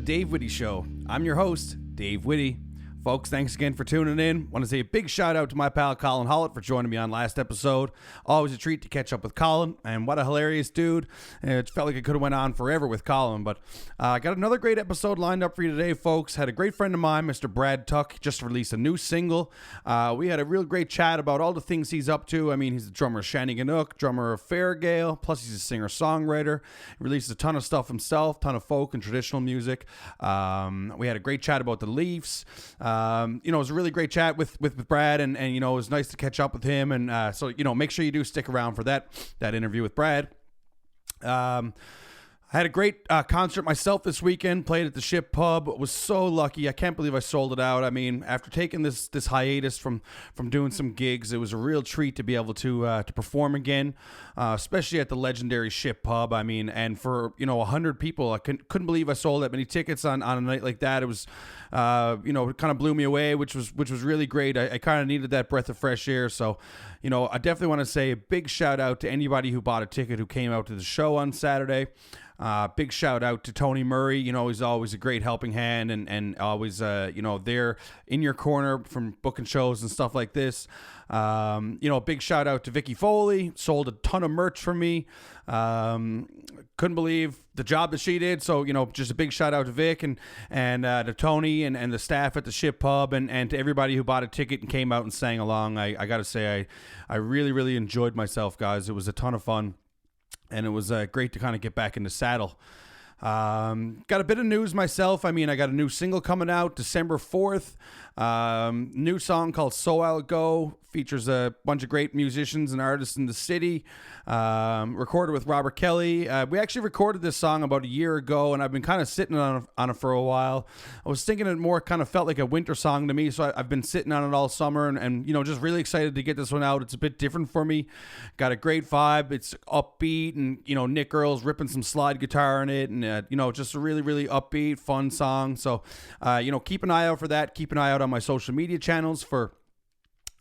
Dave Whitty Show. I'm your host, Dave Whitty. Folks, thanks again for tuning in. Want to say a big shout out to my pal Colin Hollett for joining me on last episode. Always a treat to catch up with Colin, and what a hilarious dude. It felt like it could have went on forever with Colin, but I got another great episode lined up for you today, folks. Had a great friend of mine, Mr. Brad Tuck, just released a new single. We had a real great chat about all the things he's up to. I mean, he's the drummer of Shanneyganock, drummer of Fairgale, plus he's a singer-songwriter. He releases a ton of stuff himself, ton of folk and traditional music. We had a great chat about the Leafs. It was a really great chat with Brad, and it was nice to catch up with him. And so make sure you do stick around for that interview with Brad. I had a great concert myself this weekend. Played at the Ship Pub. Was so lucky. I can't believe I sold it out. I mean, after taking this hiatus from doing some gigs, it was a real treat to be able to perform again, especially at the legendary Ship Pub. I mean, and for 100 people, I couldn't believe I sold that many tickets on a night like that. It was it kind of blew me away, which was really great. I kind of needed that breath of fresh air. So, I definitely want to say a big shout out to anybody who bought a ticket who came out to the show on Saturday. Big shout out to Tony Murray. He's always a great helping hand and always, there in your corner from booking shows and stuff like this. Big shout out to Vicky Foley. Sold a ton of merch for me. Couldn't believe the job that she did. So, just a big shout out to Vic and to Tony and the staff at the Ship Pub and to everybody who bought a ticket and came out and sang along. I got to say, I really, really enjoyed myself, guys. It was a ton of fun. And it was great to kind of get back in the saddle. Got a bit of news myself. I mean, I got a new single coming out December 4th. New song called So I'll Go. Features a bunch of great musicians and artists in the city. Recorded with Robert Kelly. We actually recorded this song about a year ago, and I've been kind of sitting on it for a while. I was thinking it more kind of felt like a winter song to me, so I've been sitting on it all summer, and just really excited to get this one out. It's a bit different for me. Got a great vibe. It's upbeat, and Nick Earl's ripping some slide guitar in it, and just a really, really upbeat, fun song. So, keep an eye out for that. Keep an eye out on my social media channels for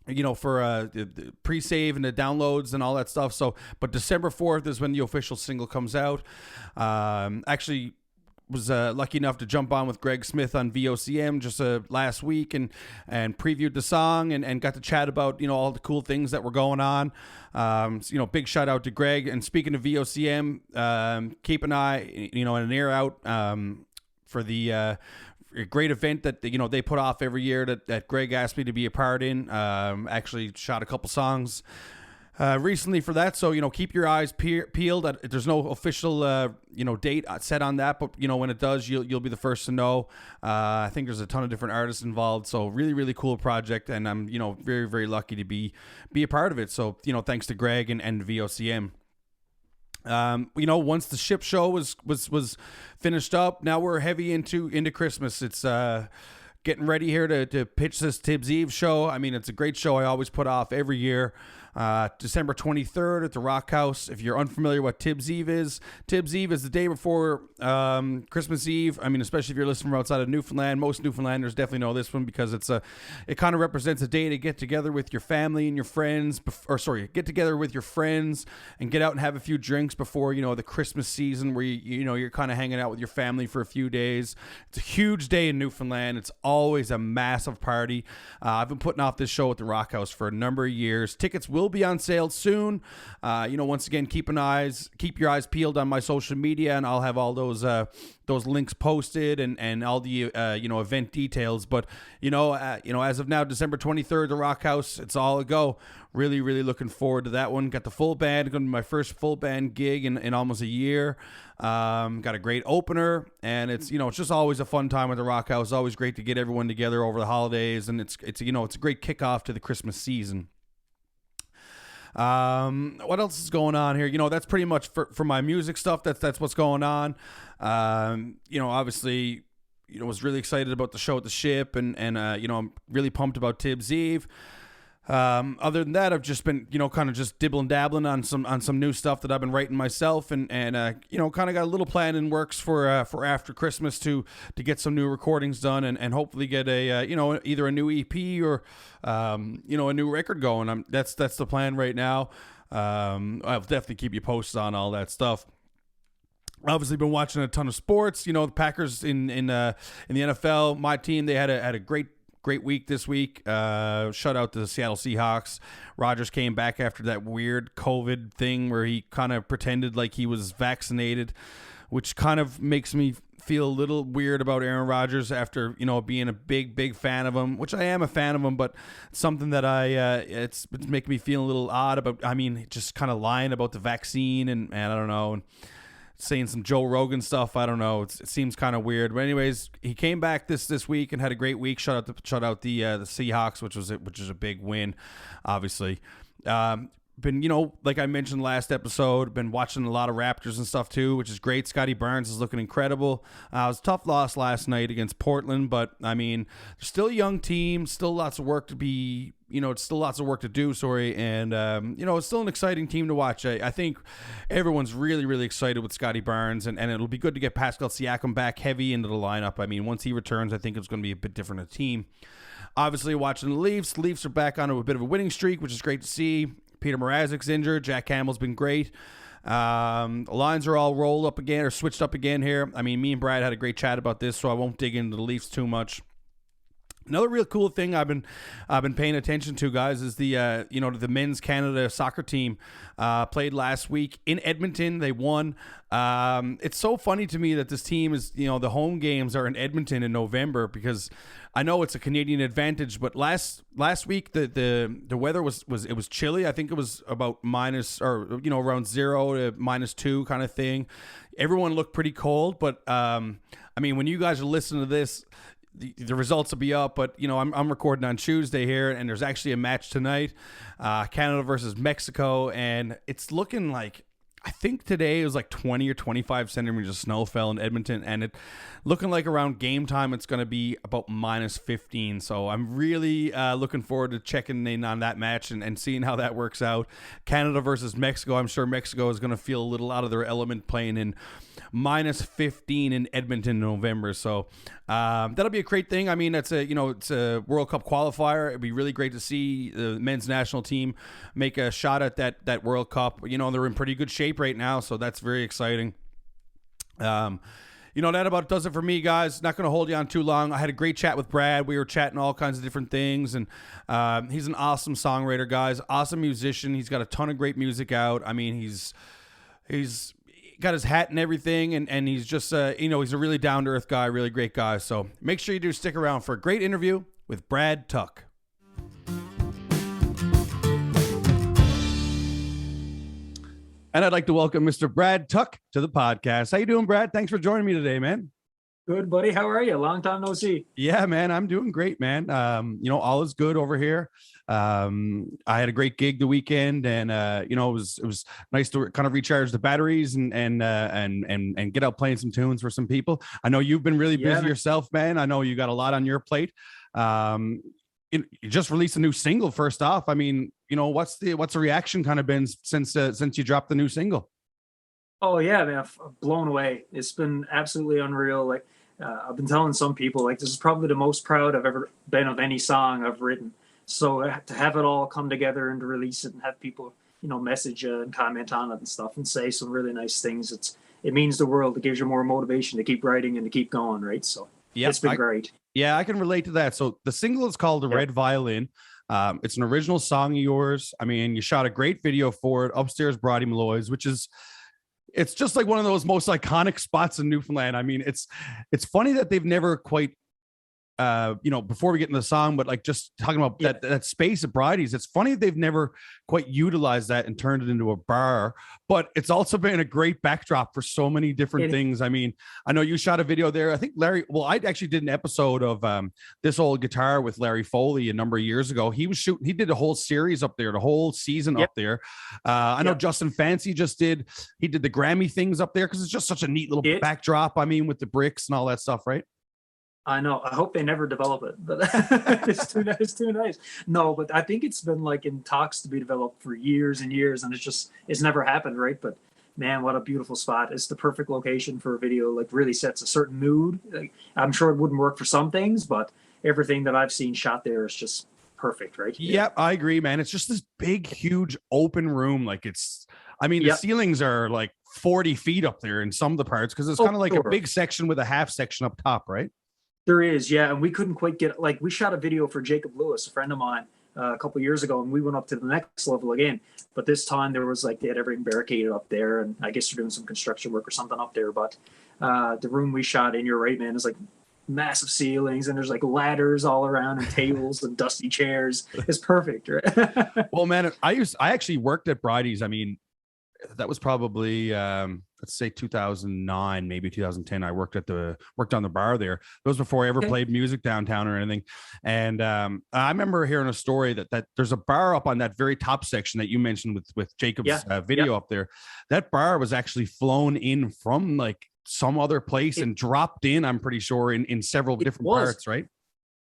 the pre-save and the downloads and all that stuff. So, but December 4th is when the official single comes out. Actually was lucky enough to jump on with Greg Smith on VOCM just last week and previewed the song and got to chat about, all the cool things that were going on. Big shout out to Greg. And speaking of VOCM, keep an eye, and an ear out for the a great event that they put off every year that Greg asked me to be a part in. Actually shot a couple songs recently for that, so keep your eyes peeled. There's no official date set on that, but when it does, you'll be the first to know. I think there's a ton of different artists involved, so really, really cool project, and I'm very, very lucky to be a part of it. So thanks to Greg and VOCM. Once the Ship show was finished up, now we're heavy into Christmas. It's getting ready here to pitch this Tibbs Eve show. I mean, it's a great show I always put off every year. December 23rd at the Rock House. If you're unfamiliar what Tibbs Eve is the day before Christmas Eve. I mean, especially if you're listening from outside of Newfoundland. Most Newfoundlanders definitely know this one because it kind of represents a day to get together with your family and your friends, get together with your friends and get out and have a few drinks before, the Christmas season where you're kind of hanging out with your family for a few days. It's a huge day in Newfoundland. It's always a massive party. I've been putting off this show at the Rock House for a number of years. Tickets will be on sale soon. Once again, keep your eyes peeled on my social media, and I'll have all those links posted and all the event details. But as of now, December 23rd, the Rock House, it's all a go. Really, really looking forward to that one. Got the full band. Going to be my first full band gig in almost a year. Got a great opener, and it's just always a fun time at the Rock House. Always great to get everyone together over the holidays, and it's a great kickoff to the Christmas season. What else is going on here? That's pretty much for my music stuff. That's what's going on. Obviously, was really excited about the show at the Ship, and I'm really pumped about Tibbs Eve. Other than that, I've just been, kind of just dibbling dabbling on some new stuff that I've been writing myself, and kind of got a little plan in works for after Christmas to get some new recordings done and hopefully get a either a new EP or a new record going. That's the plan right now. I'll definitely keep you posted on all that stuff. Obviously, been watching a ton of sports. You know, the Packers in the NFL. My team, they had a great week this week. Shut out the Seattle Seahawks. Rodgers came back after that weird COVID thing where he kind of pretended like he was vaccinated, which kind of makes me feel a little weird about Aaron Rodgers after, you know, being a big fan of him, which I am a fan of him, but something that it's making me feel a little odd about. I mean, just kind of lying about the vaccine and I don't know. And saying some Joe Rogan stuff. I don't know. It seems kind of weird. But anyways, he came back this week and had a great week. Shut out the Seahawks, which is a big win, obviously. Been, you know, like I mentioned last episode, been watching a lot of Raptors and stuff too, which is great. Scotty Barnes is looking incredible. It was a tough loss last night against Portland, but I mean, they're still a young team, still lots of work to be, you know, it's still lots of work to do, and, you know, it's still an exciting team to watch. I think everyone's really excited with Scotty Barnes, and it'll be good to get Pascal Siakam back heavy into the lineup. I mean, once he returns, I think it's going to be a bit different a team. Obviously, watching the Leafs. The Leafs are back on a bit of a winning streak, which is great to see. Peter Mrazek's injured. Jack Campbell's been great. The lines are all rolled up again or switched up again here. I mean, me and Brad had a great chat about this, so I won't dig into the Leafs too much. Another real cool thing I've been paying attention to, guys, is the men's Canada soccer team played last week in Edmonton. They won. It's so funny to me that this team is, you know, the home games are in Edmonton in November, because I know it's a Canadian advantage, but last week the weather was chilly. I think it was about minus, or you know, around 0 to -2 kind of thing. Everyone looked pretty cold, but I mean, when you guys are listening to this, the results will be up, but you know, I'm recording on Tuesday here, and there's actually a match tonight, Canada versus Mexico, and it's looking like, I think today it was like 20 or 25 centimeters of snow fell in Edmonton, and it looking like around game time it's going to be about -15. So I'm really looking forward to checking in on that match and seeing how that works out. Canada versus Mexico. I'm sure Mexico is going to feel a little out of their element playing in -15 in Edmonton in November. So that'll be a great thing. I mean, it's a World Cup qualifier. It'd be really great to see the men's national team make a shot at that World Cup. You know, they're in pretty good shape right now, so that's very exciting. You know, that about does it for me, guys. Not going to hold you on too long. I had a great chat with Brad. We were chatting all kinds of different things, and he's an awesome songwriter, guys. Awesome musician. He's got a ton of great music out. I mean, he's got his hat and everything, and he's just, he's a really down-to-earth guy, really great guy. So make sure you do stick around for a great interview with Brad Tuck. And I'd like to welcome Mr. Brad Tuck to the podcast. How you doing, Brad? Thanks for joining me today, man. Good, buddy. How are you? Long time no see. Yeah, man. I'm doing great, man. All is good over here. I had a great gig the weekend, and it was nice to kind of recharge the batteries and get out playing some tunes for some people. I know you've been really busy yourself, man. I know you got a lot on your plate. You just released a new single. First off, I mean, you know, what's the reaction kind of been since you dropped the new single? Oh yeah, man, I'm blown away. It's been absolutely unreal. Like I've been telling some people, like, this is probably the most proud I've ever been of any song I've written. So to have it all come together and to release it and have people, you know, message and comment on it and stuff and say some really nice things, it means the world. It gives you more motivation to keep writing and to keep going, right? So it's been great. Yeah, I can relate to that. So the single is called Red Violin. It's an original song of yours. I mean, you shot a great video for it upstairs, Brody Malloy's, which is, it's just like one of those most iconic spots in Newfoundland. I mean, it's funny that they've never quite, before we get into the song, but like just talking about that space at Brody's, it's funny they've never quite utilized that and turned it into a bar, but it's also been a great backdrop for so many different things. I mean, I know you shot a video there. I think I actually did an episode of This Old Guitar with Larry Foley a number of years ago. He did a whole series up there, the whole season up there. I know Justin Fancy he did the Grammy things up there, because it's just such a neat little backdrop. I mean, with the bricks and all that stuff, right? I know. I hope they never develop it, but it's too nice. No, but I think it's been like in talks to be developed for years and years, and it's never happened, right? But man, what a beautiful spot. It's the perfect location for a video. Like, really sets a certain mood. Like, I'm sure it wouldn't work for some things, but everything that I've seen shot there is just perfect, right? Yeah, I agree, man. It's just this big, huge open room. Like, it's I mean, the Yep. ceilings are like 40 feet up there in some of the parts because it's Oh, kind of like a sure. big section with a half section up top, right? There is, yeah, and we couldn't quite get like we shot a video for Jacob Lewis, a friend of mine, a couple years ago, and we went up to the next level again. But this time there was like they had everything barricaded up there, and I guess they're doing some construction work or something up there. But the room we shot in, you're right, man, is like massive ceilings, and there's like ladders all around and tables and dusty chairs. It's perfect, right? Well, man, I actually worked at Bridie's. I mean, that was probably let's say 2009, maybe 2010. I worked on the bar there. That was before I ever Okay. played music downtown or anything. And I remember hearing a story that there's a bar up on that very top section that you mentioned with Jacob's video up there. That bar was actually flown in from like some other place and dropped in, I'm pretty sure, in several different parts, right?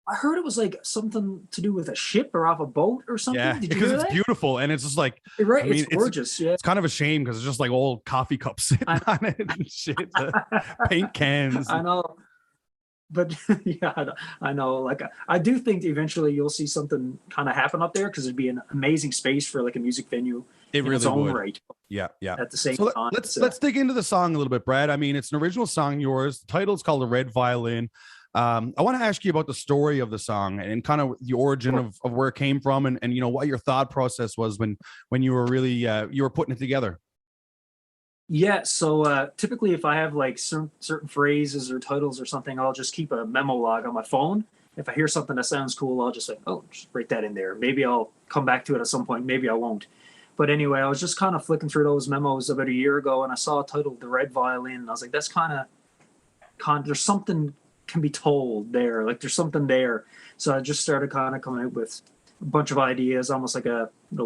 I heard it was like something to do with a ship or off a boat or something. Yeah, Did you because hear it's that? beautiful and it's just like, Right, I mean, it's gorgeous. Yeah, it's kind of a shame because it's just like old coffee cups sitting on it and shit, paint cans. I know, but yeah, I know. Like, I do think eventually you'll see something kind of happen up there because it'd be an amazing space for like a music venue It in really its own would. right. Yeah. At the same So time, let's dig into the song a little bit, Brad. I mean, it's an original song yours. The title is called "The Red Violin." I want to ask you about the story of the song and kind of the origin of where it came from, and you know what your thought process was when you were really you were putting it together. Yeah, so typically if I have like certain phrases or titles or something, I'll just keep a memo log on my phone. If I hear something that sounds cool, I'll just say, oh, just write that in there. Maybe I'll come back to it at some point. Maybe I won't. But anyway, I was just kind of flicking through those memos about a year ago, and I saw a title, "The Red Violin," and I was like, that's kind of there's something can be told there. Like there's something there. So I just started kind of coming up with a bunch of ideas, almost like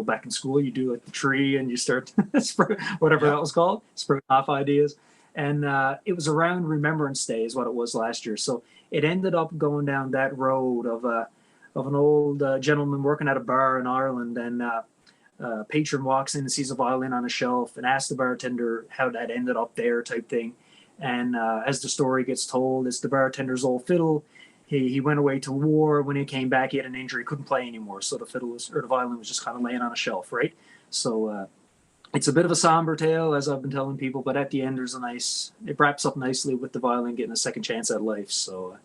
back in school, you do like the tree and you start whatever that was called, sprouting off ideas. And it was around Remembrance Day is what it was last year. So it ended up going down that road of an old gentleman working at a bar in Ireland, and a patron walks in and sees a violin on a shelf and asks the bartender how that ended up there, type thing. And as the story gets told, it's the bartender's old fiddle. He went away to war. When he came back, he had an injury, couldn't play anymore. So the violin was just kind of laying on a shelf, right? So it's a bit of a somber tale, as I've been telling people, but at the end, it wraps up nicely with the violin getting a second chance at life. So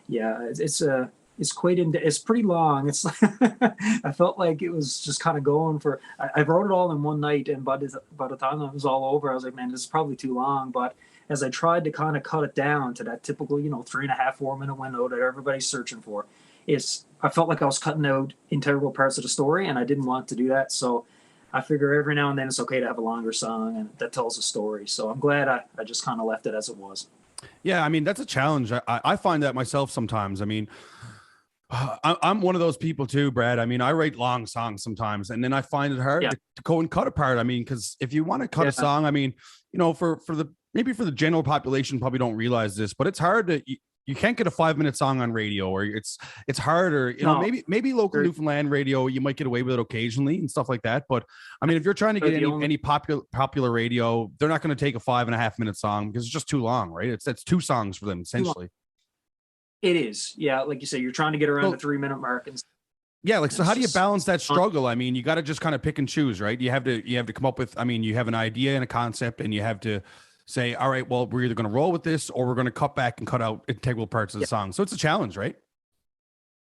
yeah, it's quite it's pretty long. It's I felt like it was just kind of going for. I wrote it all in one night, and by the time it was all over, I was like, man, this is probably too long. But as I tried to kind of cut it down to that typical, 3.5, 4 minute window that everybody's searching for, I felt like I was cutting out integral parts of the story, and I didn't want to do that. So I figure every now and then it's okay to have a longer song and that tells a story. So I'm glad I just kind of left it as it was. Yeah, I mean that's a challenge. I find that myself sometimes. I mean, I'm one of those people too, Brad. I mean, I write long songs sometimes, and then I find it hard to go and cut apart. I mean, because if you want to cut a song, I mean, for the general population, probably don't realize this, but it's hard to. You can't get a 5-minute song on radio, or it's harder. Maybe local Newfoundland radio, you might get away with it occasionally and stuff like that. But I mean, if you're trying to get any popular radio, they're not going to take a 5.5-minute song because it's just too long, right? That's 2 songs for them essentially. It is, yeah. Like you say, you're trying to get around the 3-minute mark, and so how do you balance that struggle? I mean, you got to just kind of pick and choose, right? You have to come up with. I mean, you have an idea and a concept, and you have to say, all right, well, we're either going to roll with this or we're going to cut back and cut out integral parts of the song. So it's a challenge, right?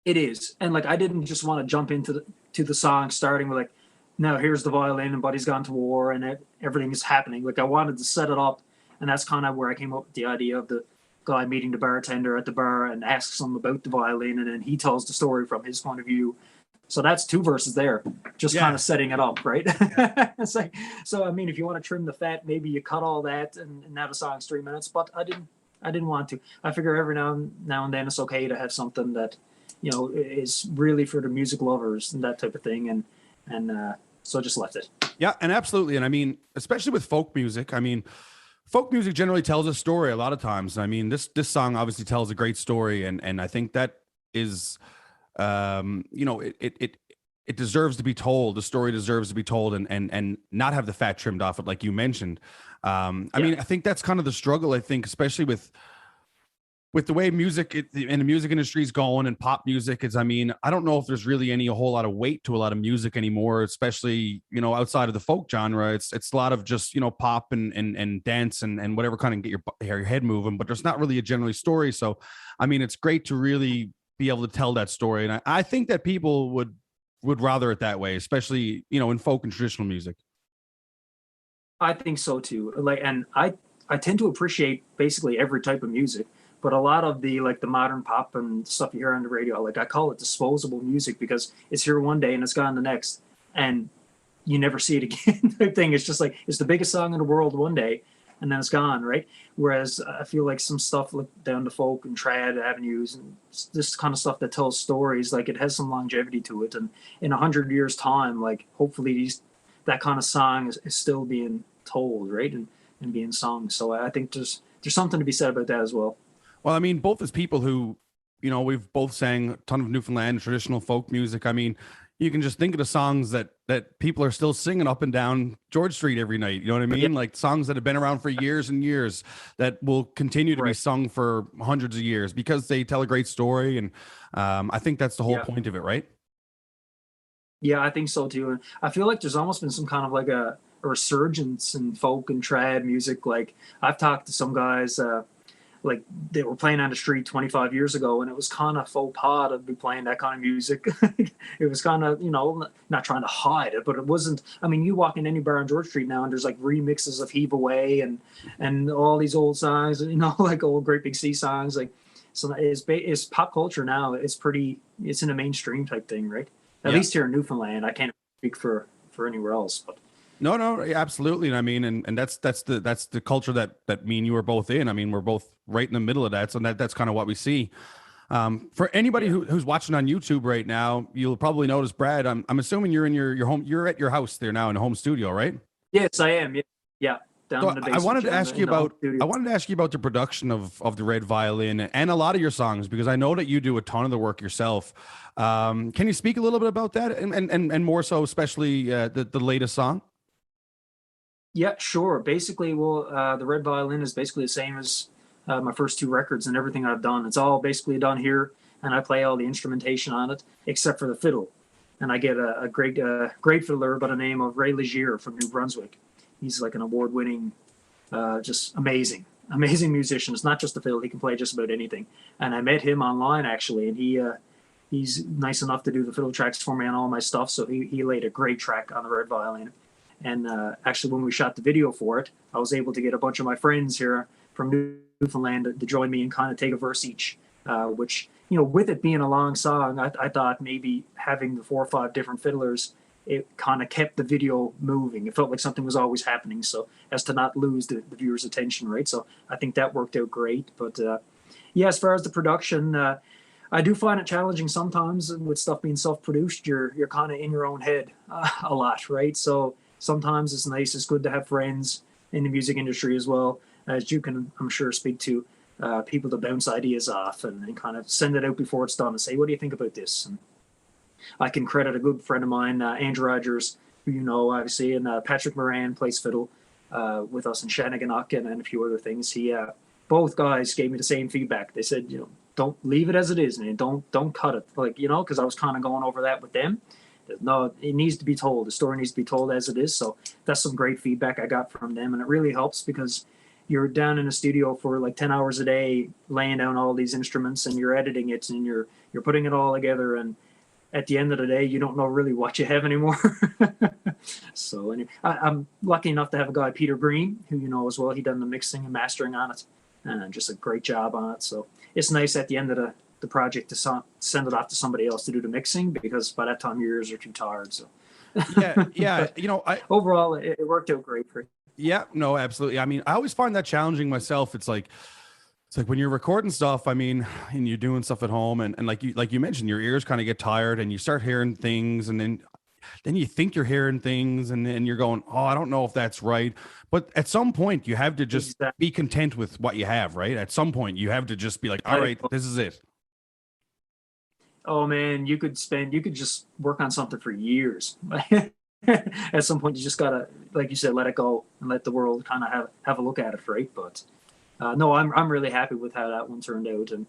It is. And like, I didn't just want to jump into the song starting with like, no, here's the violin and Buddy's gone to war and everything is happening. Like I wanted to set it up, and that's kind of where I came up with the idea of the guy meeting the bartender at the bar and asks him about the violin, and then he tells the story from his point of view. So that's 2 verses there, just kind of setting it up, right? It's like, so I mean, if you want to trim the fat, maybe you cut all that, and now the song's 3 minutes. But I didn't want to. I figure every now and then it's okay to have something that, is really for the music lovers and that type of thing, and so I just left it. Yeah, and absolutely, and I mean, especially with folk music, I mean, folk music generally tells a story a lot of times. I mean, this song obviously tells a great story, and I think that is. It deserves to be told. The story deserves to be told, and not have the fat trimmed off it, like you mentioned. I mean, I think that's kind of the struggle. I think, especially with with the way music in the music industry is going and pop music is, I mean, I don't know if there's really any a whole lot of weight to a lot of music anymore, especially, you know, outside of the folk genre. It's a lot of just, you know, pop and dance and whatever kind of get your head moving, but there's not really a general story. So, I mean, it's great to really be able to tell that story. And I think that people would rather it that way, especially, you know, in folk and traditional music. I think so too. Like, and I tend to appreciate basically every type of music, but a lot of the like the modern pop and stuff you hear on the radio, like I call it disposable music because it's here one day and it's gone the next, and you never see it again. Type thing. It's just like it's the biggest song in the world one day, and then it's gone, right? Whereas I feel like some stuff like down to folk and trad avenues and this kind of stuff that tells stories, like it has some longevity to it, and in 100 years' time, like hopefully that kind of song is still being told, right, and being sung. So I think there's something to be said about that as well. Well, I mean, both as people who, you know, we've both sang a ton of Newfoundland traditional folk music. I mean, you can just think of the songs that people are still singing up and down George Street every night. You know what I mean? Yeah. Like songs that have been around for years and years that will continue to be Right. sung for hundreds of years because they tell a great story. And I think that's the whole Yeah. point of it, right? Yeah, I think so too. And I feel like there's almost been some kind of like a resurgence in folk and trad music. Like I've talked to some guys, like they were playing on the street 25 years ago, and it was kind of faux pas to be playing that kind of music. It was kind of, you know, not trying to hide it, but it wasn't. I mean, you walk in any bar on George Street now, and there's like remixes of "Heave Away" and all these old songs, you know, like old Great Big Sea songs. Like, so it's pop culture now. It's in a mainstream type thing, right? At Yeah. least here in Newfoundland. I can't speak for anywhere else, but No, yeah, absolutely. And I mean, and that's the culture that me and you are both in. I mean, we're both right in the middle of that. So that's kind of what we see. For anybody yeah. who's watching on YouTube right now, you'll probably notice, Brad, I'm assuming you're in your home, you're at your house there now in a home studio, right? Yes, I am. Yeah, yeah. Down So in the I basement, wanted to yeah, ask you in the home about studio. I wanted to ask you about the production of the Red Violin and a lot of your songs because I know that you do a ton of the work yourself. Can you speak a little bit about that and more so, especially the latest song? Yeah, sure. Basically, well, the Red Violin is basically the same as my first two records and everything I've done. It's all basically done here, and I play all the instrumentation on it except for the fiddle. And I get a great fiddler by the name of Ray Legier from New Brunswick. He's like an award-winning, just amazing musician. It's not just the fiddle; he can play just about anything. And I met him online actually, and he's nice enough to do the fiddle tracks for me on all my stuff. So he laid a great track on the Red Violin. And actually, when we shot the video for it, I was able to get a bunch of my friends here from Newfoundland to join me and kind of take a verse each. Which, you know, with it being a long song, I thought maybe having the 4 or 5 different fiddlers, it kind of kept the video moving. It felt like something was always happening, so as to not lose the viewer's attention, right? So I think that worked out great. But yeah, as far as the production, I do find it challenging sometimes with stuff being self-produced. You're kind of in your own head a lot, right? So sometimes it's nice. It's good to have friends in the music industry as well, as you can, I'm sure, speak to people to bounce ideas off and kind of send it out before it's done and say, what do you think about this? And I can credit a good friend of mine, Andrew Rogers, who you know, obviously, and Patrick Moran plays fiddle with us in Shanneyganock and a few other things. Both guys gave me the same feedback. They said, you know, don't leave it as it is, man. Don't cut it. Like, you know, because I was kind of going over that with them. No, it needs to be told. The story needs to be told as it is. So that's some great feedback I got from them. And it really helps because you're down in a studio for like 10 hours a day, laying down all these instruments and you're editing it and you're putting it all together. And at the end of the day, you don't know really what you have anymore. So anyway, I'm lucky enough to have a guy, Peter Green, who you know as well. He done the mixing and mastering on it and just a great job on it. So it's nice at the end of the project to send it off to somebody else to do the mixing because by that time your ears are too tired. So Yeah. but You know, overall it worked out great. yeah, no, absolutely. I mean, I always find that challenging myself. It's like when you're recording stuff, I mean, and you're doing stuff at home and like you mentioned, your ears kind of get tired and you start hearing things and then you think you're hearing things and then you're going, oh, I don't know if that's right. But at some point you have to just Exactly. be content with what you have, right? At some point you have to just be like, all right, this is it. Oh man, you could just work on something for years. At some point you just gotta, like you said, let it go and let the world kind of have a look at it, right? But no, I'm really happy with how that one turned out, and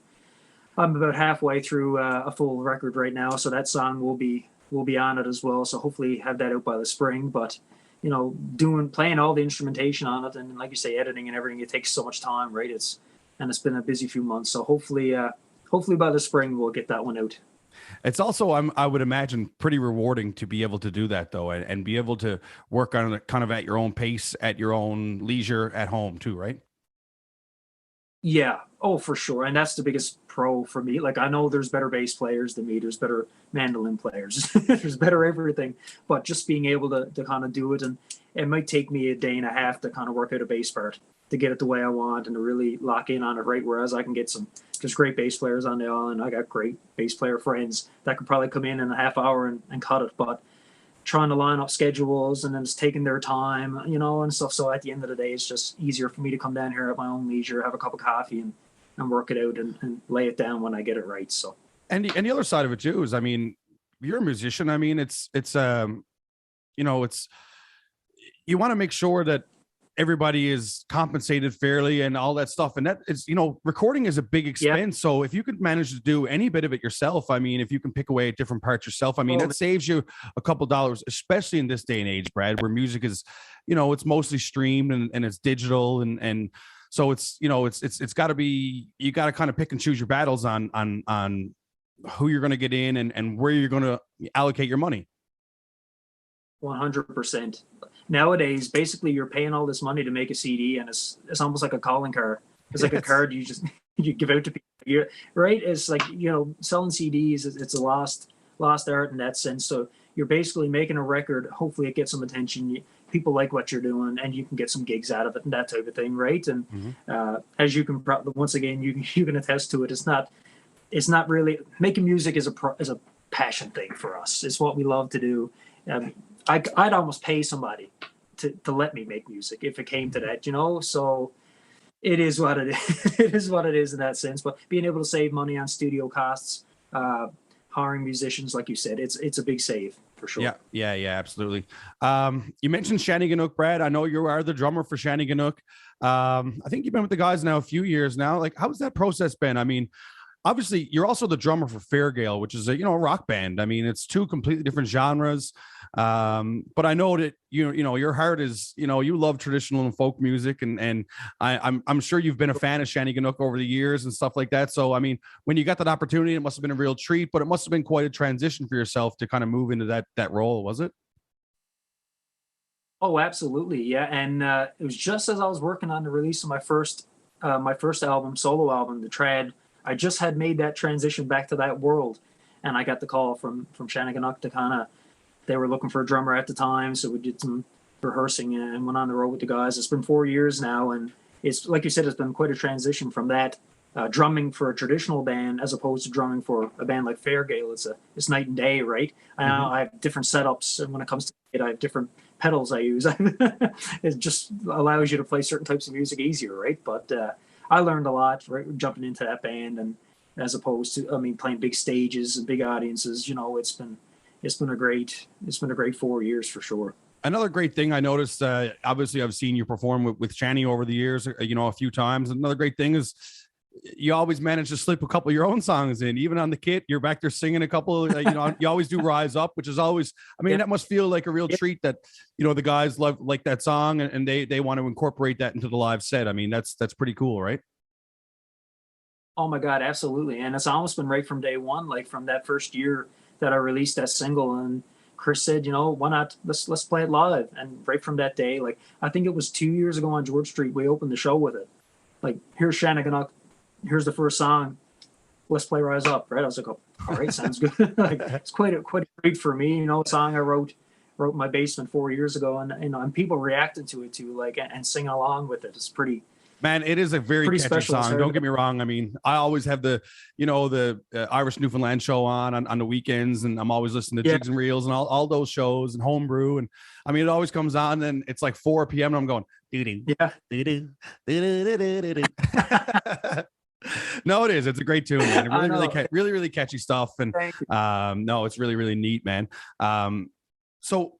I'm about halfway through a full record right now, so that song will be on it as well. So hopefully have that out by the spring. But playing all the instrumentation on it, and like you say, editing and everything, it takes so much time, right? It's been a busy few months. So hopefully by the spring we'll get that one out. It's also, I would imagine, pretty rewarding to be able to do that though, and be able to work on it kind of at your own pace, at your own leisure, at home too, right? Yeah. Oh, for sure. And that's the biggest pro for me. Like I know there's better bass players than me. There's better mandolin players. There's better everything. But just being able to kind of do it, and it might take me a day and a half to kind of work out a bass part to get it the way I want and to really lock in on it right. Whereas I can get just great bass players on the island. I got great bass player friends that could probably come in a half hour and cut it. But trying to line up schedules and then it's taking their time, and stuff. So at the end of the day, it's just easier for me to come down here at my own leisure, have a cup of coffee and work it out and lay it down when I get it right. So, And the other side of it too is, I mean, you're a musician. I mean, it's you want to make sure that everybody is compensated fairly and all that stuff. And that is, recording is a big expense. Yeah. So if you could manage to do any bit of it yourself, I mean, if you can pick away at different parts yourself, I mean, that saves you a couple dollars, especially in this day and age, Brad, where music is, it's mostly streamed and it's digital. And so it's got to be, you got to kind of pick and choose your battles on who you're going to get in and where you're going to allocate your money. 100%. Nowadays, basically, you're paying all this money to make a CD, and it's almost like a calling card. It's like a card you give out to people, right? It's like selling CDs. It's a lost art in that sense. So you're basically making a record. Hopefully, it gets some attention. People like what you're doing, and you can get some gigs out of it and that type of thing, right? And as you can once again, you can attest to it. It's not really making music is a passion thing for us. It's what we love to do. I'd almost pay somebody to let me make music if it came to that, so it is what it is. It is what it is in that sense. But being able to save money on studio costs, hiring musicians, like you said, it's a big save for sure. Yeah, absolutely. You mentioned Shanneyganock, Brad. I know you are the drummer for Shanneyganock. I think you've been with the guys now a few years now. Like, how's that process been? I mean, obviously you're also the drummer for Fairgale, which is a rock band. I mean, it's two completely different genres. But I know that your heart is, you love traditional and folk music, and I'm sure you've been a fan of Shanneyganock over the years and stuff like that. So I mean, when you got that opportunity, it must have been a real treat, but it must have been quite a transition for yourself to kind of move into that role, was it? Oh, absolutely, yeah. And it was just as I was working on the release of my first album, solo album, the Trad. I just had made that transition back to that world, and I got the call from Shanneyganock to kind of, they were looking for a drummer at the time, so we did some rehearsing and went on the road with the guys. It's been 4 years now, and it's like you said, it's been quite a transition from that drumming for a traditional band as opposed to drumming for a band like Fairgale. It's night and day, right? I have different setups, and when it comes to it, I have different pedals I use. It just allows you to play certain types of music easier, right? But I learned a lot, right, jumping into that band, and as opposed to, playing big stages and big audiences. It's been a great 4 years for sure. Another great thing I noticed, obviously I've seen you perform with Shanny over the years, a few times. Another great thing is you always manage to slip a couple of your own songs in, even on the kit. You're back there singing a couple, you always do Rise Up, which is always, that must feel like a real treat that, the guys like that song and they want to incorporate that into the live set. I mean, that's pretty cool, right? Oh my God, absolutely. And it's almost been right from day one, like from that first year that I released that single, and Chris said, why not, let's play it live. And right from that day, like, I think it was 2 years ago on George Street, we opened the show with it. Like, here's Shanneyganock, here's the first song, let's play Rise Up, right? I was like, oh, all right, sounds good. Like, it's quite a treat for me, a song I wrote in my basement 4 years ago, and people reacted to it too, like, and singing along with it. It's pretty. Man, it is a very catchy song. Don't get me wrong. I mean, I always have the Irish Newfoundland show on the weekends, and I'm always listening to Jigs and Reels and all those shows and Homebrew. And I mean, it always comes on, and it's like 4 p.m. and I'm going, doo-doo, doo-doo, doo-doo-doo-doo-doo. No, it is. It's a great tune, man. Really catchy stuff. And no, it's really, really neat, man. So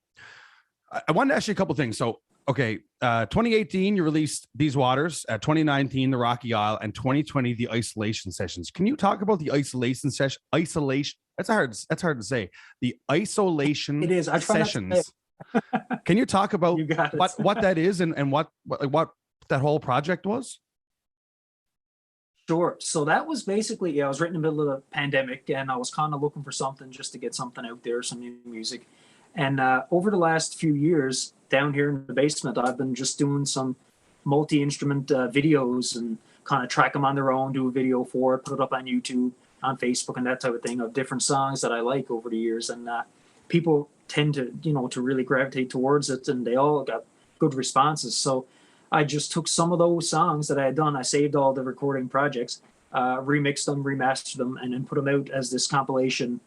I wanted to ask you a couple things. So Okay, 2018, you released These Waters. 2019, The Rocky Isle, and 2020, The Isolation Sessions. Can you talk about the isolation session? Isolation. That's hard to say. The isolation It is. I try not to say sessions. Can you talk it. about You got it. what that is and what that whole project was? Sure. So that was basically, yeah, I was written in the middle of the pandemic and I was kind of looking for something just to get something out there, some new music. And over the last few years down here in the basement, I've been just doing some multi-instrument videos and kind of track them on their own, do a video for it, put it up on YouTube, on Facebook and that type of thing of different songs that I like over the years. And people tend to, to really gravitate towards it and they all got good responses. So I just took some of those songs that I had done. I saved all the recording projects, remixed them, remastered them, and then put them out as this compilation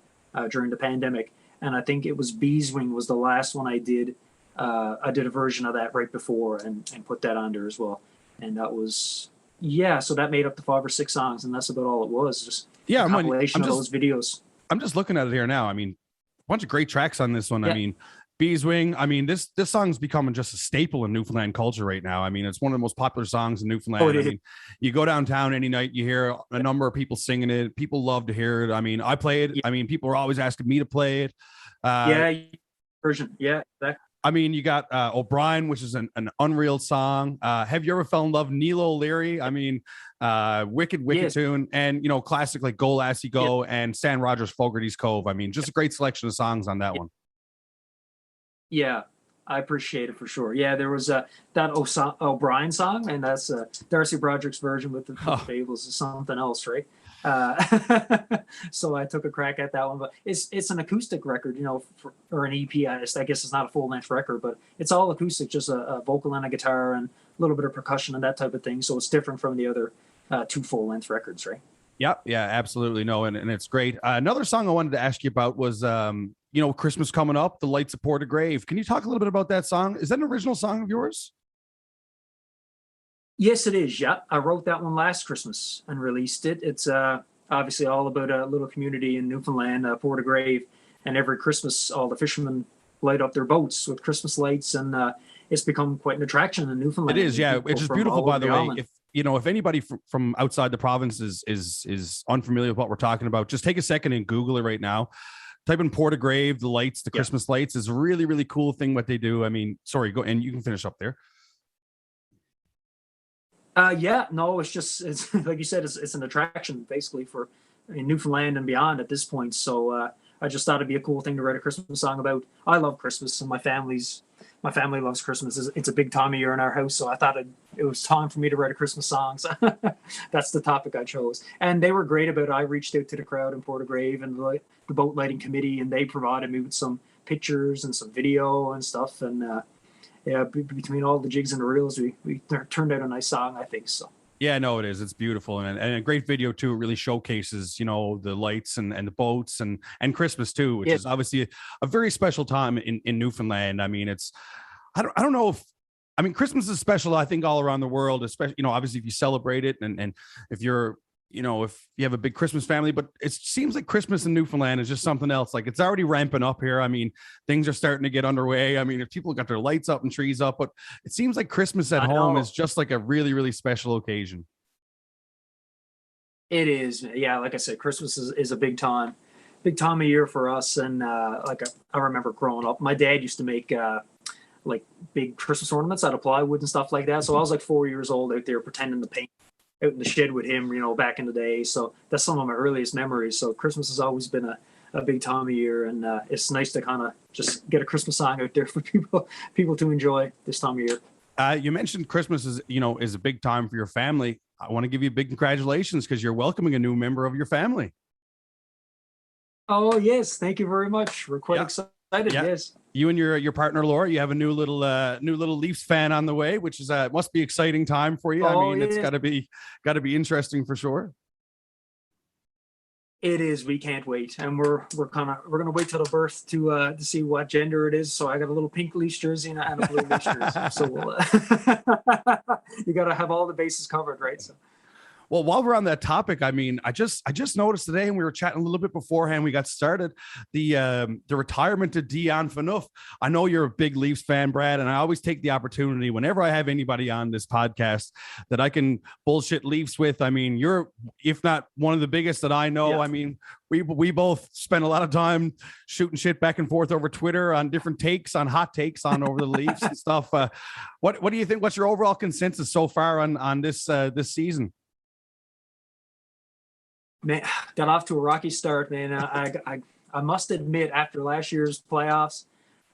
during the pandemic. And I think it was Beeswing was the last one I did. I did a version of that right before and put that on there as well. And that was, yeah, so that made up the 5 or 6 songs. And that's about all it was. Just a compilation of those videos. I'm just looking at it here now. I mean, a bunch of great tracks on this one. Yeah. I mean, Beeswing. I mean, this song's becoming just a staple in Newfoundland culture right now. I mean, it's one of the most popular songs in Newfoundland. I mean, you go downtown any night, you hear a number of people singing it. People love to hear it. I mean, I play it. I mean, people are always asking me to play it. Version. Yeah, exactly. I mean, you got O'Brien, which is an unreal song. Have you ever fell in love? Neil O'Leary. I mean, wicked tune, and classic like Go Lassie Go and Stan Rogers Fogarty's Cove. I mean, just a great selection of songs on that one. Yeah, I appreciate it for sure. Yeah, there was that O'Brien song, and that's Darcy Broderick's version with the Fables is something else, right? So I took a crack at that one, but it's an acoustic record, or an EP. I guess it's not a full length record, but it's all acoustic, just a vocal and a guitar and a little bit of percussion and that type of thing. So it's different from the other 2 full length records, right? Yeah, absolutely. No, and it's great. Another song I wanted to ask you about was, Christmas coming up, The Lights Support a Grave. Can you talk a little bit about that song? Is that an original song of yours? Yes, it is. Yeah, I wrote that one last Christmas and released it. It's obviously all about a little community in Newfoundland, Port of Grave, and every Christmas, all the fishermen light up their boats with Christmas lights, and it's become quite an attraction in Newfoundland. It is, yeah, which is beautiful, by the way. If anybody from outside the province is unfamiliar with what we're talking about, just take a second and Google it right now. Type in Port of Grave, the lights, the Christmas lights is a really, really cool thing what they do. I mean, sorry, go and you can finish up there. It's like you said, it's an attraction basically for in Newfoundland and beyond at this point. So I just thought it'd be a cool thing to write a Christmas song about. I love Christmas, and my family loves Christmas. It's a big time of year in our house, so I thought it was time for me to write a Christmas song. So that's the topic I chose, and they were great about it. I reached out to the crowd in Port of Grave and the boat lighting committee, and they provided me with some pictures and some video and stuff, and between all the jigs and the reels, we turned out a nice song, I think. So yeah, no, it is. It's beautiful and a great video too. It really showcases, the lights and the boats and Christmas too, which is obviously a very special time in Newfoundland. I mean, I don't know if, I mean, Christmas is special, I think, all around the world, especially, obviously if you celebrate it and if you're, if you have a big Christmas family, but it seems like Christmas in Newfoundland is just something else. Like it's already ramping up here. I mean, things are starting to get underway. I mean, if people got their lights up and trees up, but it seems like Christmas at home is just like a really, really special occasion. It is. Yeah. Like I said, Christmas is a big time of year for us. And I remember growing up, my dad used to make like big Christmas ornaments out of plywood and stuff like that. So I was like 4 years old out there pretending to paint out in the shed with him, back in the day. So that's some of my earliest memories. So Christmas has always been a big time of year, and it's nice to kind of just get a Christmas song out there for people to enjoy this time of year. You mentioned Christmas is a big time for your family. I want to give you big congratulations because you're welcoming a new member of your family. Oh yes, thank you very much. We're quite excited. Yes. You and your partner Laura, you have a new little Leafs fan on the way, which is must be exciting time for you. I mean, it's got to be interesting for sure. It is. We can't wait, and we're gonna wait till the birth to see what gender it is. So I got a little pink Leafs jersey and a blue Leafs jersey. So you got to have all the bases covered, right? So. Well, while we're on that topic, I mean, I just noticed today, and we were chatting a little bit beforehand we got started, the retirement of Dion Phaneuf. I know you're a big Leafs fan, Brad, and I always take the opportunity whenever I have anybody on this podcast that I can bullshit Leafs with. I mean, you're, if not one of the biggest that I know. Yeah. I mean, we both spend a lot of time shooting shit back and forth over Twitter on different takes, on hot takes on over the Leafs and stuff. What do you think? What's your overall consensus so far on this this season? Man, got off to a rocky start, man. I must admit, after last year's playoffs,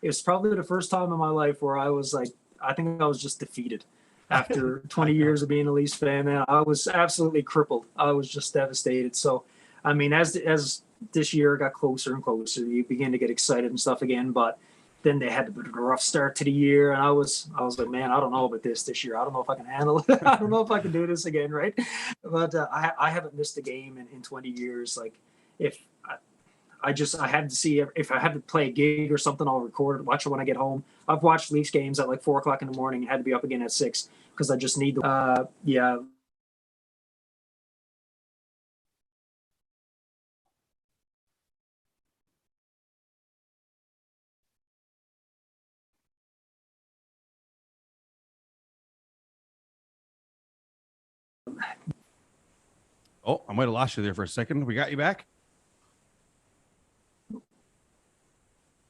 it was probably the first time in my life where I was like, I think I was just defeated. After 20 years of being a Leafs fan, man, I was absolutely crippled. I was just devastated. So, I mean, as this year got closer and closer, you begin to get excited and stuff again. But then they had a bit of a rough start to the year, and I was like, man, I don't know about this year. I don't know if I can handle it. I don't know if I can do this again, right? But I haven't missed a game in 20 years. Like, if I had to see if I had to play a gig or something, I'll record it, watch it when I get home. I've watched Leafs games at like 4:00 in the morning and had to be up again at 6 because I just need the yeah. Oh, I might have lost you there for a second. We got you back.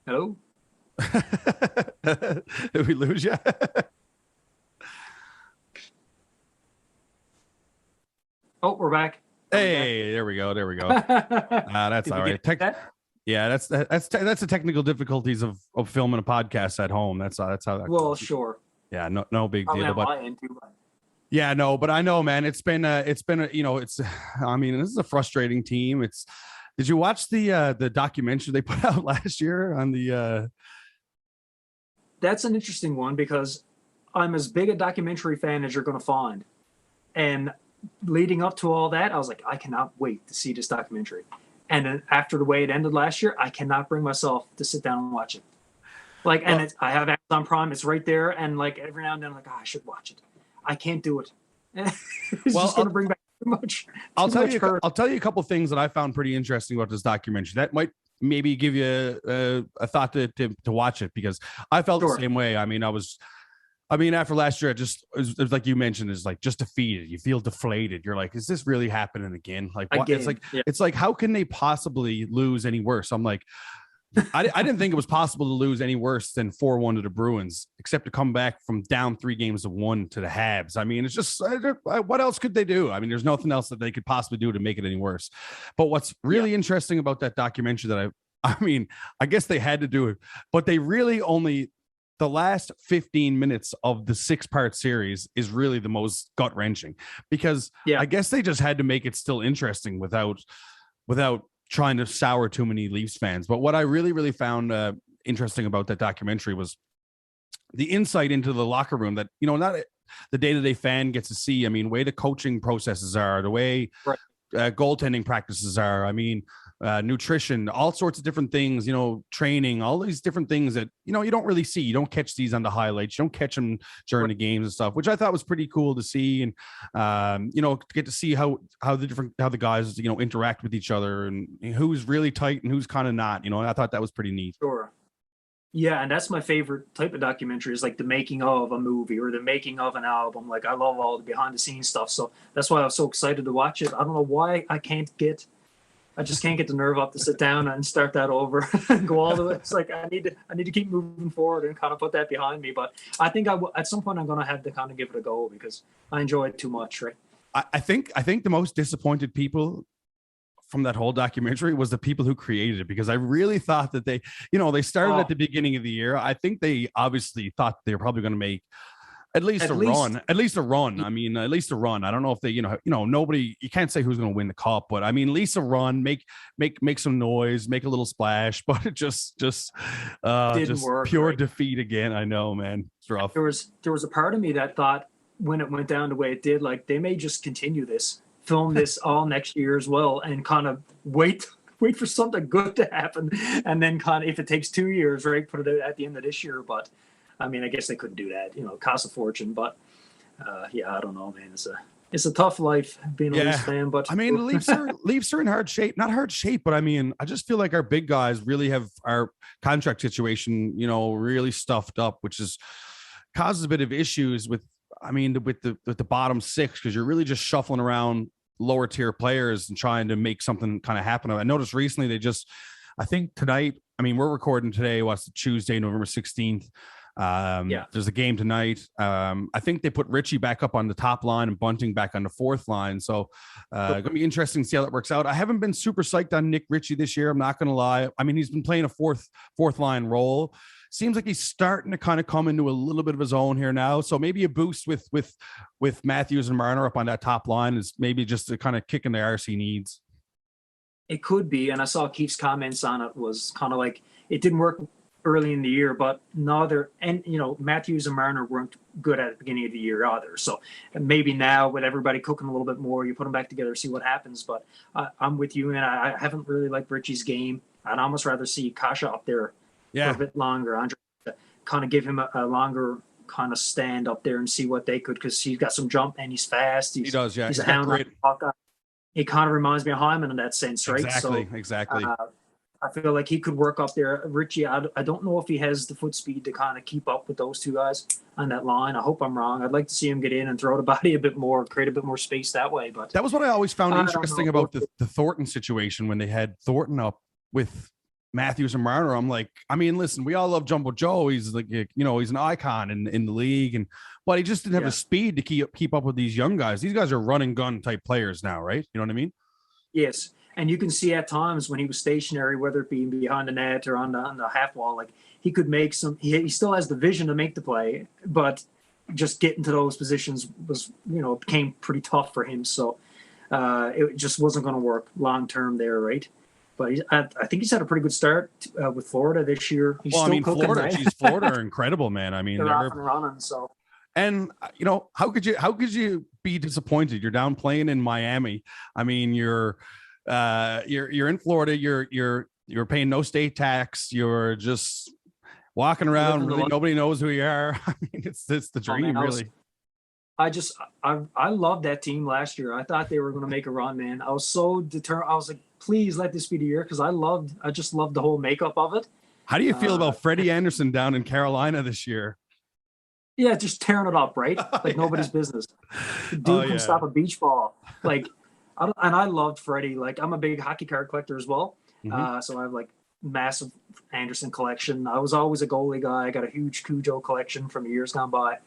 Hello? Did we lose you? Oh, we're back. Hey, there we go. That's all right. Yeah, that's the technical difficulties of filming a podcast at home. That's how that well, goes. Sure. Yeah, no big deal. But yeah, no, but I know, man, it's been you know, I mean, this is a frustrating team. Did you watch the documentary they put out last year on the That's an interesting one because I'm as big a documentary fan as you're going to find. And leading up to all that, I was like, I cannot wait to see this documentary. And then after the way it ended last year, I cannot bring myself to sit down and watch it. Like, and I have Amazon Prime, it's right there, and like every now and then I'm like, I should watch it. I can't do it. It's just going to bring back too much. I'll tell you a couple of things that I found pretty interesting about this documentary that might maybe give you a thought to watch it, because I felt the same way. I mean, after last year, it was like you mentioned, is like just defeated. You feel deflated. You're like, is this really happening again? Like, what? It's like, how can they possibly lose any worse? I'm like, I didn't think it was possible to lose any worse than 4-1 to the Bruins, except to come back from down 3-1 to the Habs. I mean, it's just, what else could they do? I mean, there's nothing else that they could possibly do to make it any worse. But what's really interesting about that documentary that I mean, I guess they had to do it, but they really only, the last 15 minutes of the 6-part series is really the most gut wrenching, because I guess they just had to make it still interesting without trying to sour too many Leafs fans. But what I really found interesting about that documentary was the insight into the locker room that, you know, not the day-to-day fan gets to see. I mean, way the coaching processes are, the way goaltending practices are. I mean, nutrition, all sorts of different things, you know, training, all these different things that, you know, you don't really see. You don't catch these on the highlights. You don't catch them during the games and stuff, which I thought was pretty cool to see. And, you know, to get to see how the guys, you know, interact with each other and who's really tight and who's kind of not, you know, I thought that was pretty neat. Sure. Yeah. And that's my favorite type of documentary, is like the making of a movie or the making of an album. Like, I love all the behind the scenes stuff. So that's why I was so excited to watch it. I don't know why I just can't get the nerve up to sit down and start that over and go all the way. It's like, I need to keep moving forward and kind of put that behind me. But I think at some point I'm going to have to kind of give it a go, because I enjoy it too much. Right. I think the most disappointed people from that whole documentary was the people who created it, because I really thought that they started at the beginning of the year. I think they obviously thought they were probably going to make at least a run. I mean, at least a run. I don't know if they, you know, nobody, you can't say who's going to win the cup, but I mean, at least a run, make some noise, make a little splash, but it just work, pure defeat again. I know, man. It's rough. There was a part of me that thought, when it went down the way it did, like, they may just continue this, film this all next year as well, and kind of wait for something good to happen. And then kind of, if it takes 2 years, right, put it at the end of this year. But I mean, I guess they couldn't do that, you know, it costs a fortune, but I don't know, man. it's a tough life being a Leafs fan, but I mean, the Leafs are in hard shape. Not hard shape, but I mean, I just feel like our big guys really have our contract situation, really stuffed up, which is causes a bit of issues with. I mean, with the bottom six, because you're really just shuffling around lower tier players and trying to make something kind of happen. I noticed recently I think tonight. I mean, we're recording today. What's Tuesday, November 16th. There's a game tonight. I think they put Richie back up on the top line and Bunting back on the fourth line. So gonna be interesting to see how that works out. I haven't been super psyched on Nick Ritchie this year. I'm not gonna lie. I mean, he's been playing a fourth line role. Seems like he's starting to kind of come into a little bit of his own here now. So maybe a boost with Matthews and Marner up on that top line is maybe just a kind of kick in the arse he needs. it could be. And I saw Keith's comments on it was kind of like it didn't work early in the year, but Matthews and Marner weren't good at the beginning of the year either. So maybe now with everybody cooking a little bit more, you put them back together, see what happens. But I'm with you, and I haven't really liked Richie's game. I'd almost rather see Kasha up there for a bit longer. Andre, kind of give him a longer kind of stand up there and see what they could, because he's got some jump and he's fast. He does, yeah. He's a hound. He kind of reminds me of Hyman in that sense, right? Exactly. I feel like he could work up there. Richie, I don't know if he has the foot speed to kind of keep up with those two guys on that line. I hope I'm wrong. I'd like to see him get in and throw the body a bit more, create a bit more space that way. But that was what I always found interesting about the Thornton situation when they had Thornton up with Matthews and Marner. I'm like, I mean, listen, we all love Jumbo Joe. He's like, he's an icon in the league, but he just didn't have the speed to keep up with these young guys. These guys are run and gun type players now, right? You know what I mean? Yes. And you can see at times when he was stationary, whether it be behind the net or on the half wall, like he could make some. He still has the vision to make the play, but just getting to those positions was, became pretty tough for him. So it just wasn't going to work long term there, right? But I think he's had a pretty good start with Florida this year. Florida are incredible, man. I mean, they're off and running. So. And how could you be disappointed? You're down playing in Miami. I mean, you're in Florida. You're paying no state tax. You're just walking around. Really, nobody knows who you are. I mean, it's the dream, really. I loved that team last year. I thought they were going to make a run, man. I was so determined. I was like, please let this be the year, because I just loved the whole makeup of it. How do you feel about Freddie Anderson down in Carolina this year? Yeah, just tearing it up, right? Like nobody's business. The dude can stop a beach ball. Like, I loved Freddie. Like, I'm a big hockey card collector as well. Mm-hmm. So I have like massive Anderson collection. I was always a goalie guy. I got a huge Cujo collection from years gone by.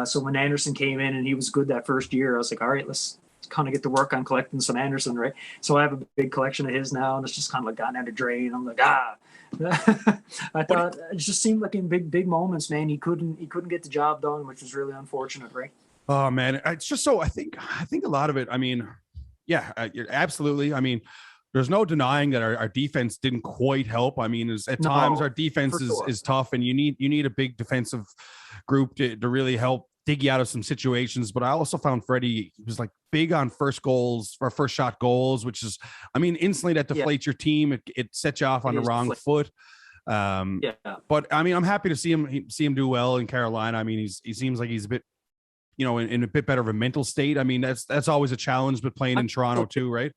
So when Anderson came in and he was good that first year, I was like, all right, let's kind of get to work on collecting some Anderson, right? So I have a big collection of his now, and it's just kind of like gone down the drain. I'm like, I thought it just seemed like in big moments, man, he couldn't get the job done, which was really unfortunate, right? Oh man, it's just so I think a lot of it. I mean, absolutely. I mean, there's no denying that our defense didn't quite help. I mean, at times our defense is tough, and you need a big defensive group to really help dig you out of some situations. But I also found Freddie was like big on first shot goals, which is, I mean, instantly that deflates your team. It sets you off on the wrong foot. But I mean, I'm happy to see him do well in Carolina. I mean, he seems like he's a bit, in a bit better of a mental state. I mean, that's always a challenge, but playing in Toronto too, right?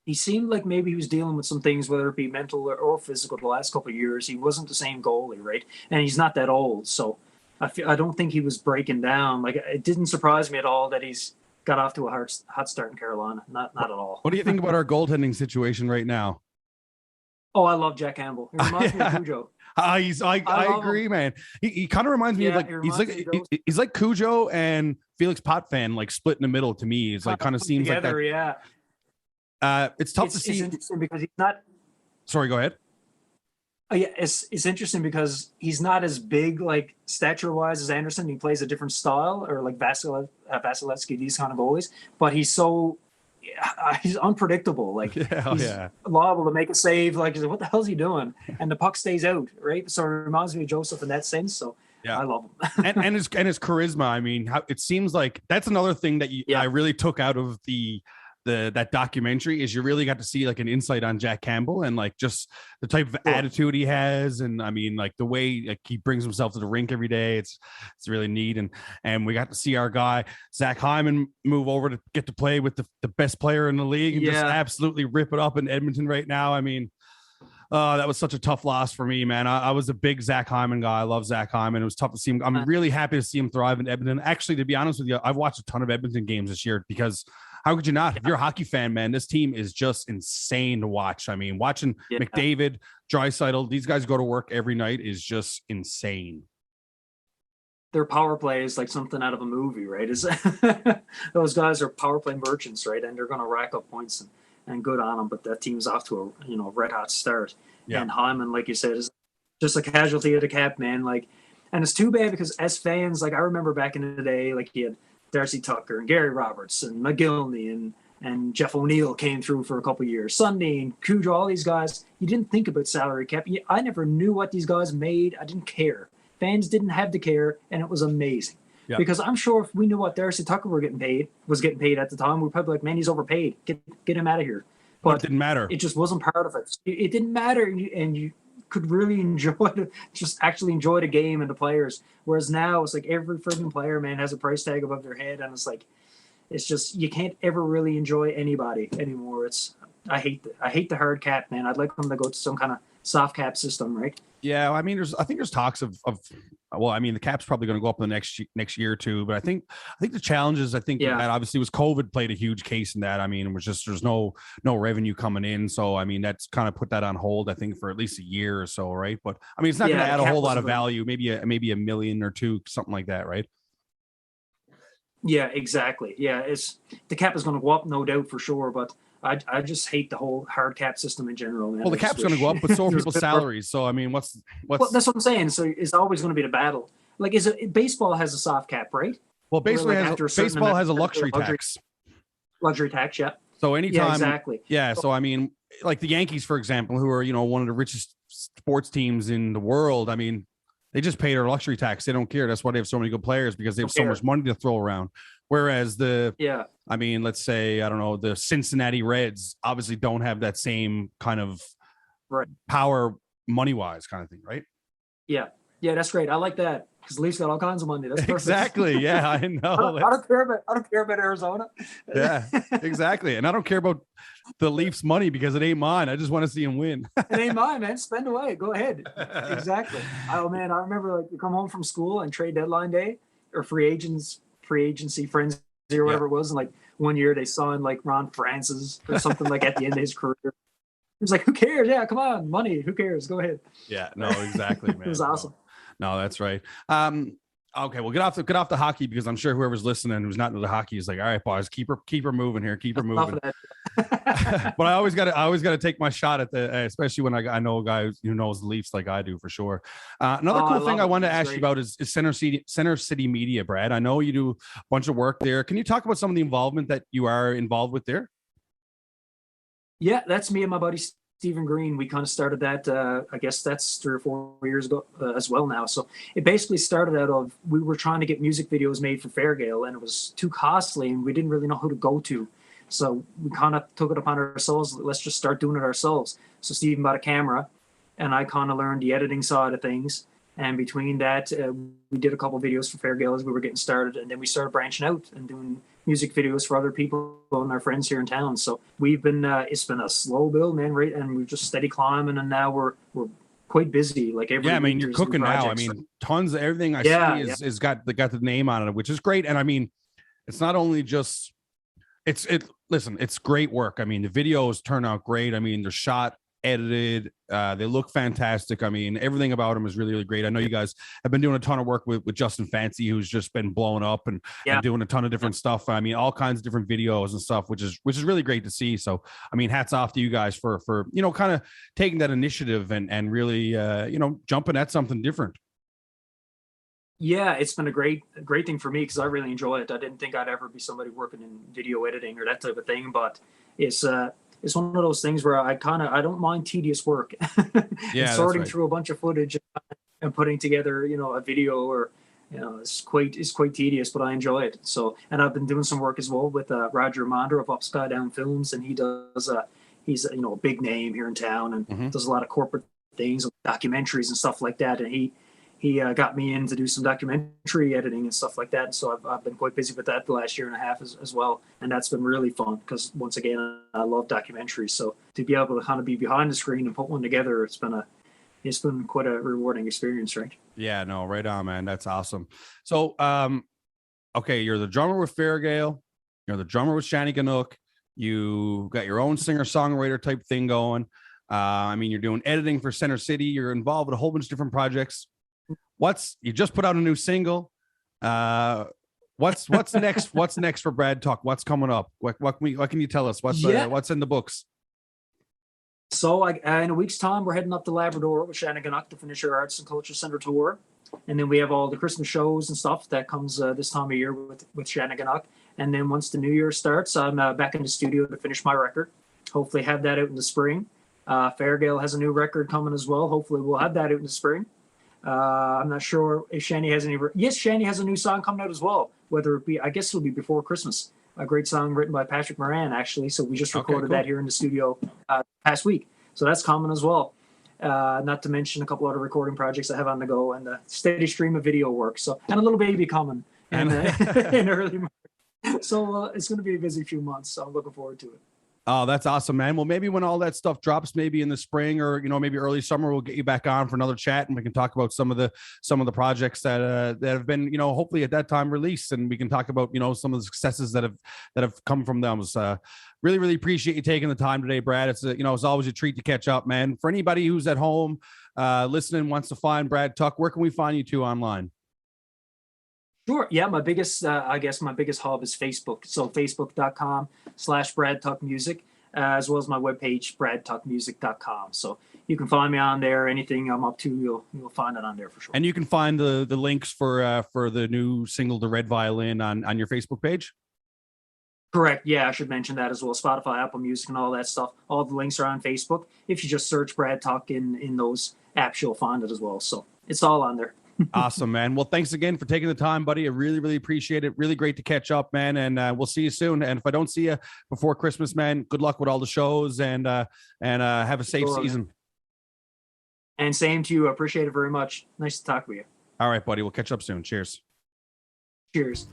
He seemed like maybe he was dealing with some things, whether it be mental or physical, the last couple of years. He wasn't the same goalie, right? And he's not that old, so I don't think he was breaking down. Like, it didn't surprise me at all that he's got off to a hot start in Carolina. Not at all. What do you think about our goaltending situation right now? Oh, I love Jack Campbell. He reminds me of Cujo. I agree, man. He kind of reminds me of like he's like Cujo and Felix Potvin, like split in the middle to me. It's like kind of seems together, like that. Yeah. It's tough to see. It's interesting because he's not. Sorry, go ahead. It's interesting because he's not as big, like stature-wise, as Anderson. He plays a different style, or like Vasilevsky, these kind of goalies. But he's unpredictable. Like he's liable to make a save. Like, what the hell's he doing? And the puck stays out, right? So it reminds me of Joseph in that sense. So I love him. and his charisma. I mean, it seems like that's another thing that I really took out of the that documentary is you really got to see like an insight on Jack Campbell and like just the type of attitude he has, and I mean like the way like he brings himself to the rink every day. It's really neat, and we got to see our guy Zach Hyman move over to get to play with the best player in the league and just absolutely rip it up in Edmonton right now. I mean, that was such a tough loss for me, man. I was a big Zach Hyman guy. I love Zach Hyman. It was tough to see him. I'm really happy to see him thrive in Edmonton. Actually, to be honest with you, I've watched a ton of Edmonton games this year because how could you not? If you're a hockey fan, man, this team is just insane to watch. I mean, watching McDavid, Draisaitl, these guys go to work every night is just insane. Their power play is like something out of a movie, right? Those guys are power play merchants, right? And they're going to rack up points and good on them, but that team's off to a red hot start. Yeah. And Hyman, like you said, is just a casualty of the cap, man. Like, and it's too bad because as fans, like I remember back in the day, like he had Darcy Tucker and Gary Roberts and McGillney and Jeff O'Neill came through for a couple of years. Sunday and Cujo, all these guys. You didn't think about salary cap. I never knew what these guys made. I didn't care. Fans didn't have to care, and it was amazing. Yeah. Because I'm sure if we knew what Darcy Tucker was getting paid at the time, we'd probably be like, man, he's overpaid. Get him out of here. But it didn't matter. It just wasn't part of it. It didn't matter, and you could really actually enjoy the game and the players. Whereas now it's like every friggin' player, man, has a price tag above their head, and it's just you can't ever really enjoy anybody anymore. I hate the hard cap, man. I'd like them to go to some kind of soft cap system, right? Yeah, I mean, I think there's talks of well, I mean, the cap's probably going to go up in the next year or two, but I think the challenges, that obviously was COVID played a huge case in that. I mean, it was just there's no revenue coming in, so I mean that's kind of put that on hold, I think, for at least a year or so, right? But I mean, it's not going to add a whole lot of value, maybe $1 million or $2 million, something like that, right? Yeah, exactly. Yeah, the cap is going to go up, no doubt, for sure, but I just hate the whole hard cap system in general, man. Well, the cap's going to go up, but so are people's salaries. So I mean, what's well, that's what I'm saying. So it's always going to be the battle. Like, baseball has a soft cap, right? Well, baseball has a luxury tax. Luxury tax, yeah. So anytime, exactly. Yeah. So I mean, like the Yankees, for example, who are one of the richest sports teams in the world. I mean, they just pay their luxury tax. They don't care. That's why they have so many good players, because they have so much money to throw around. Whereas I mean, let's say, I don't know, the Cincinnati Reds obviously don't have that same kind of power money-wise kind of thing, right? Yeah. Yeah, that's great. I like that because the Leafs got all kinds of money. That's perfect. Exactly. Yeah, I know. I don't care about Arizona. Yeah, exactly. And I don't care about the Leafs' money because it ain't mine. I just want to see them win. It ain't mine, man. Spend away. Go ahead. Exactly. Oh man, I remember like you come home from school and trade deadline day or free agency frenzy or whatever it was, and like one year they signed like Ron Francis or something like at the end of his career. It was like, who cares? Yeah, come on, money. Who cares? Go ahead. Yeah, no, exactly, man. It was awesome. No, that's right. Okay, well, get off the hockey, because I'm sure whoever's listening who's not into the hockey is like, all right, boys, keep her moving here, keep her moving. But I always got to take my shot at especially when I know a guy who knows the Leafs like I do, for sure. Another cool thing I wanted to ask you about is Center City Media, Brad. I know you do a bunch of work there. Can you talk about some of the involvement that you are involved with there? Yeah, that's me and my buddy Stephen Green. We kind of started that, I guess that's 3 or 4 years ago as well now. So it basically started out of, we were trying to get music videos made for Fairgale, and it was too costly and we didn't really know who to go to. So we kind of took it upon ourselves. Let's just start doing it ourselves. So Stephen bought a camera and I kind of learned the editing side of things. And between that, we did a couple videos for Fairgale as we were getting started. And then we started branching out and doing music videos for other people and our friends here in town. So we've been, it's been a slow build, man, right? And we've just steady climbing, and now we're quite busy. Like every I mean, you're cooking now. I mean, tons of everything I see is got the name on it, which is great. And I mean, it's not only just, listen, it's great work. I mean, the videos turn out great. I mean, they're shot, edited, they look fantastic. I mean, everything about them is really, really great. I know you guys have been doing a ton of work with Justin Fancy, who's just been blowing up and doing a ton of different stuff. I mean, all kinds of different videos and stuff, which is really great to see. So, I mean, hats off to you guys for kind of taking that initiative and really jumping at something different. Yeah, it's been a great thing for me because I really enjoy it. I didn't think I'd ever be somebody working in video editing or that type of thing, but it's one of those things where I don't mind tedious work. Yeah, sorting through a bunch of footage and putting together, a video or It's quite tedious, but I enjoy it. So, and I've been doing some work as well with Roger Monder of Upside Down Films, and he's a big name here in town, and does a lot of corporate things, documentaries and stuff like that. And he got me in to do some documentary editing and stuff like that. And so I've been quite busy with that the last year and a half as well. And that's been really fun because, once again, I love documentaries. So to be able to kind of be behind the screen and put one together, it's been quite a rewarding experience, right? Yeah, no, right on, man. That's awesome. So, okay, you're the drummer with Fairgale. You're the drummer with Shanneyganock. You got your own singer-songwriter type thing going. You're doing editing for Center City. You're involved with a whole bunch of different projects. You just put out a new single. What's next? What's next for Brad Tuck? What's coming up? What can you tell us? What's in the books? So in a week's time, we're heading up to Labrador with Shanneyganock to finish our Arts and Culture Center tour. And then we have all the Christmas shows and stuff that comes this time of year with Shanneyganock. And then once the new year starts, I'm back in the studio to finish my record. Hopefully have that out in the spring. Fairgale has a new record coming as well. Hopefully we'll have that out in the spring. I'm not sure if Shanny has any. Yes, Shanny has a new song coming out as well. Whether it be, I guess it'll be before Christmas. A great song written by Patrick Moran, actually. So we just recorded that here in the studio past week. So that's coming as well. Not to mention a couple other recording projects I have on the go, and a steady stream of video work. So, and a little baby coming in early March. So it's going to be a busy few months. So I'm looking forward to it. Oh, that's awesome, man. Well, maybe when all that stuff drops, maybe in the spring or, maybe early summer, we'll get you back on for another chat and we can talk about some of the projects that have been, hopefully at that time released, and we can talk about, some of the successes that have come from them. Really, really appreciate you taking the time today, Brad. It's it's always a treat to catch up, man. For anybody who's at home listening, wants to find Brad Tuck, where can we find you two online? Sure. Yeah, my biggest hub is Facebook. So facebook.com/Brad Tuck Music, as well as my webpage, bradtuckmusic.com. So you can find me on there. Anything I'm up to, you'll find it on there for sure. And you can find the links for the new single, The Red Violin, on your Facebook page? Correct. Yeah, I should mention that as well. Spotify, Apple Music, and all that stuff. All the links are on Facebook. If you just search Brad Tuck in those apps, you'll find it as well. So it's all on there. Awesome, man. Well, thanks again for taking the time, buddy. I really, really appreciate it. Really great to catch up, man. And we'll see you soon. And if I don't see you before Christmas, man, good luck with all the shows and have a safe season. And same to you. I appreciate it very much. Nice to talk with you. All right, buddy. We'll catch up soon. Cheers. Cheers.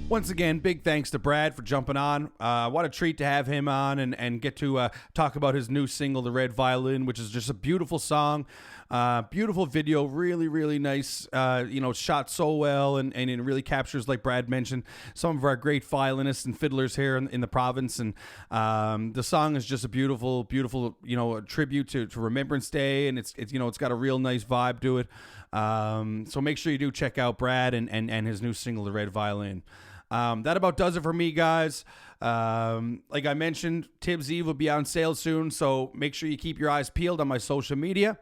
Once again, big thanks to Brad for jumping on. What a treat to have him on and get to talk about his new single, The Red Violin, which is just a beautiful song, beautiful video, really, really nice. Shot so well and it really captures, like Brad mentioned, some of our great violinists and fiddlers here in the province. And the song is just a beautiful, beautiful, a tribute to Remembrance Day, and it's got a real nice vibe to it. So make sure you do check out Brad and his new single, The Red Violin. That about does it for me, guys. Like I mentioned, Tibbs Eve will be on sale soon, so make sure you keep your eyes peeled on my social media.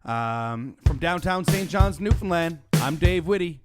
From downtown St. John's, Newfoundland, I'm Dave Whitty.